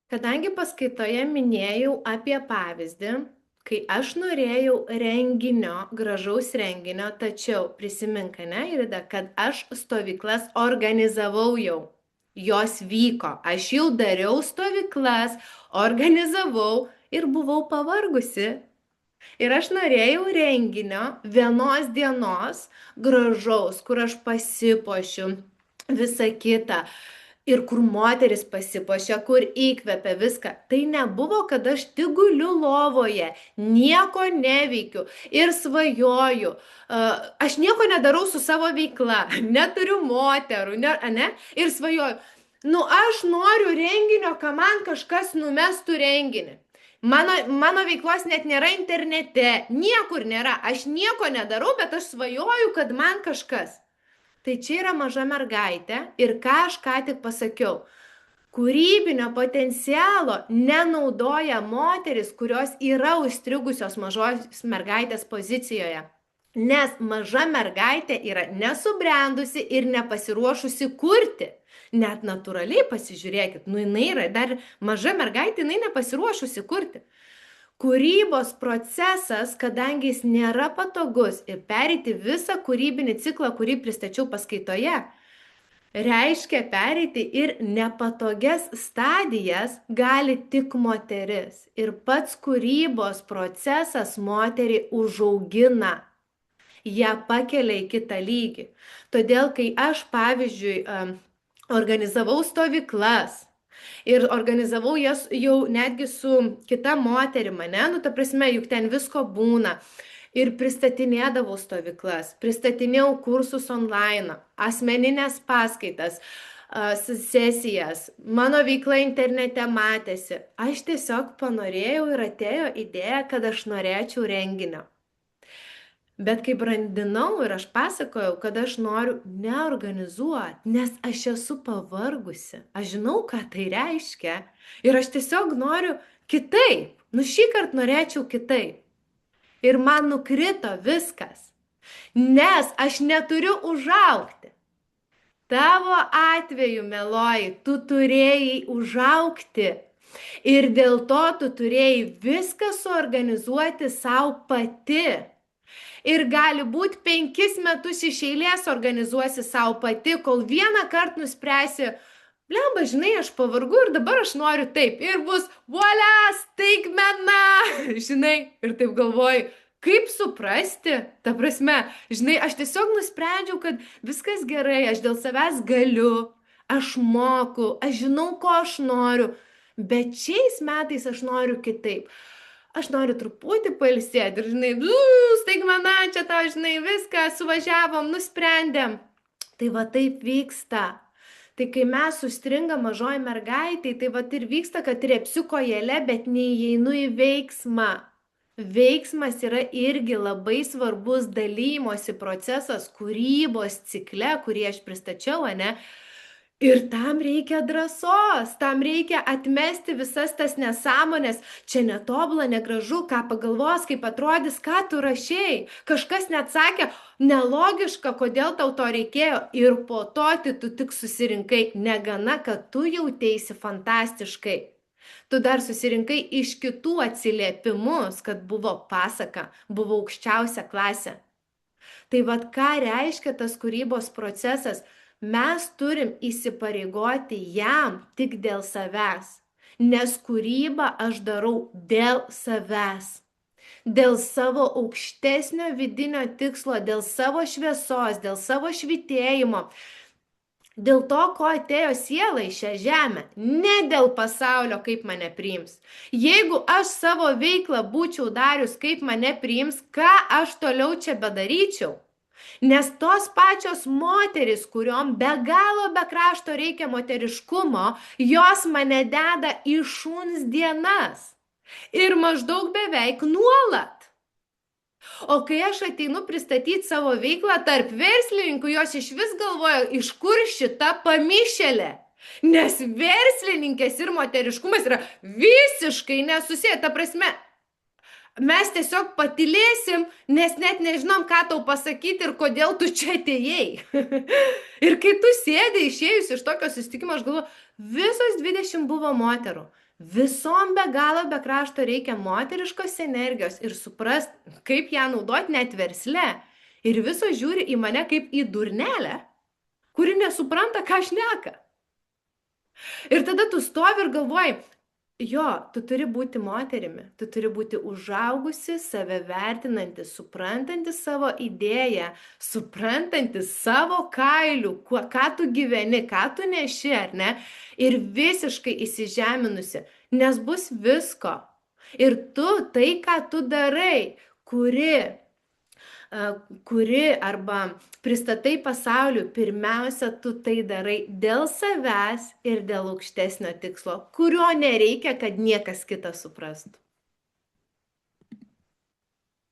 Kadangi paskaitoje minėjau apie pavyzdį, kai aš norėjau renginio, gražaus renginio, tačiau prisimink, ne, Irida, kad aš stovyklas organizavau jau. Jos vyko. Aš jau dariau stovyklas, organizavau ir buvau pavargusi. Ir aš norėjau renginio vienos dienos gražaus, kur aš pasipuošiu, visa kita. Ir kur moteris pasipuošia, kur įkvepia viską. Tai nebuvo, kad aš tik guliu lovoje, nieko neveikiu ir svajoju. Aš nieko nedarau su savo veikla, neturiu moterų, ne? Ir svajoju. Nu, aš noriu renginio, kad man kažkas numestų renginį. Mano veiklos net nėra internete, niekur nėra. Aš nieko nedarau, bet aš svajoju, kad man kažkas. Tai čia yra maža mergaitė ir ką aš ką tik pasakiau. Kūrybinio potencialo nenaudoja moteris, kurios yra užstrigusios mažos mergaitės pozicijoje. Nes maža mergaitė yra nesubrendusi ir nepasiruošusi kurti. Net natūraliai pasižiūrėkit, jinai yra dar maža mergaitė, jinai nepasiruošusi kurti. Kūrybos procesas, kadangi jis nėra patogus ir pereiti visą kūrybinį ciklą, kurį pristačiau paskaitoje, reiškia pereiti ir nepatogias stadijas gali tik moteris. Ir pats kūrybos procesas moterį užaugina, ją pakelia į kitą lygį. Todėl, kai aš, pavyzdžiui, organizavau stovyklas ir organizavau jas jau netgi su kita moterima, ne? Nu, ta prasme, juk ten visko būna. Ir pristatinėdavau stovyklas, pristatinėjau kursus online, asmeninės paskaitas, sesijas, mano veikla internete matėsi. Aš tiesiog panorėjau ir atėjo idėja, kad aš norėčiau renginio. Bet kai brandinau ir aš pasakojau, kad aš noriu neorganizuoti, nes aš esu pavargusi, aš žinau, ką tai reiškia ir aš tiesiog noriu kitaip, šį kartą norėčiau kitaip. Ir man nukrito viskas, nes aš neturiu užaugti. Tavo atveju, mieloji, tu turėjai užaugti ir dėl to tu turėjai viską suorganizuoti savo pati. Ir gali būti 5 metus iš eilės organizuosi savo pati, kol vieną kartą nuspręsi, blemba, žinai, aš pavargu ir dabar aš noriu taip. Ir bus, volia, staigmena, žinai, ir taip galvoju, kaip suprasti, ta prasme, žinai, aš tiesiog nusprendžiau, kad viskas gerai, aš dėl savęs galiu, aš moku, aš žinau, ko aš noriu, bet šiais metais aš noriu kitaip. Aš noriu truputį pailsėti ir, žinai, staigmena, čia tau, žinai, viską, suvažiavom, nusprendėm. Tai va taip vyksta. Tai kai mes sustringam mažoji mergaitė, tai va ir vyksta, kad repsiu kojele, bet neįeinu į veiksmą. Veiksmas yra irgi labai svarbus dalymosi procesas kūrybos cikle, kurį aš pristačiau, ne? Ir tam reikia drąsos, tam reikia atmesti visas tas nesąmonės, čia netobula, negražu, ką pagalvos, kaip atrodys, ką tu rašėjai. Kažkas net sakė, nelogiška, kodėl tau to reikėjo ir po to tu tik susirinkai, negana, kad tu jauteisi fantastiškai. Tu dar susirinkai iš kitų atsiliepimus, kad buvo pasaka, buvo aukščiausia klasė. Tai vad ką reiškia tas kūrybos procesas? Mes turim įsipareigoti jam tik dėl savęs, nes kūrybą aš darau dėl savęs, dėl savo aukštesnio vidinio tikslo, dėl savo šviesos, dėl savo švytėjimo, dėl to, ko atėjo siela į šią žemę, ne dėl pasaulio, kaip mane priims. Jeigu aš savo veiklą būčiau darius, kaip mane priims, ką aš toliau čia bedaryčiau? Nes tos pačios moteris, kuriom be galo be krašto reikia moteriškumo, jos mane deda į šuns dienas ir maždaug beveik nuolat. O kai aš ateinu pristatyti savo veiklą tarp verslininkų, jos iš vis galvoja, iš kur šita pamišėlė. Nes verslininkės ir moteriškumas yra visiškai nesusiję, ta prasme. mes tiesiog patylėsim, nes net nežinom, ką tau pasakyti ir kodėl tu čia atėjai. Ir kai tu sėdė išėjus iš tokio susitikimo, aš galvoju, visos 20 buvo moterų. Visom be galo be krašto reikia moteriškos energijos ir suprast, kaip ją naudoti net versle. Ir visos žiūri į mane kaip į durnelę, kuri nesupranta, ką šneka. Ir tada tu stovi ir galvoji, jo, tu turi būti moterimi, tu turi būti užaugusi, save vertinanti, suprantanti savo idėją, suprantanti savo kailių, ką tu gyveni, ką tu neši, ar ne, ir visiškai įsižeminusi, nes bus visko. Ir tu tai, ką tu darai, kuri arba pristatai pasauliu, pirmiausia, tu tai darai dėl savęs ir dėl aukštesnio tikslo, kurio nereikia, kad niekas kitas suprastų.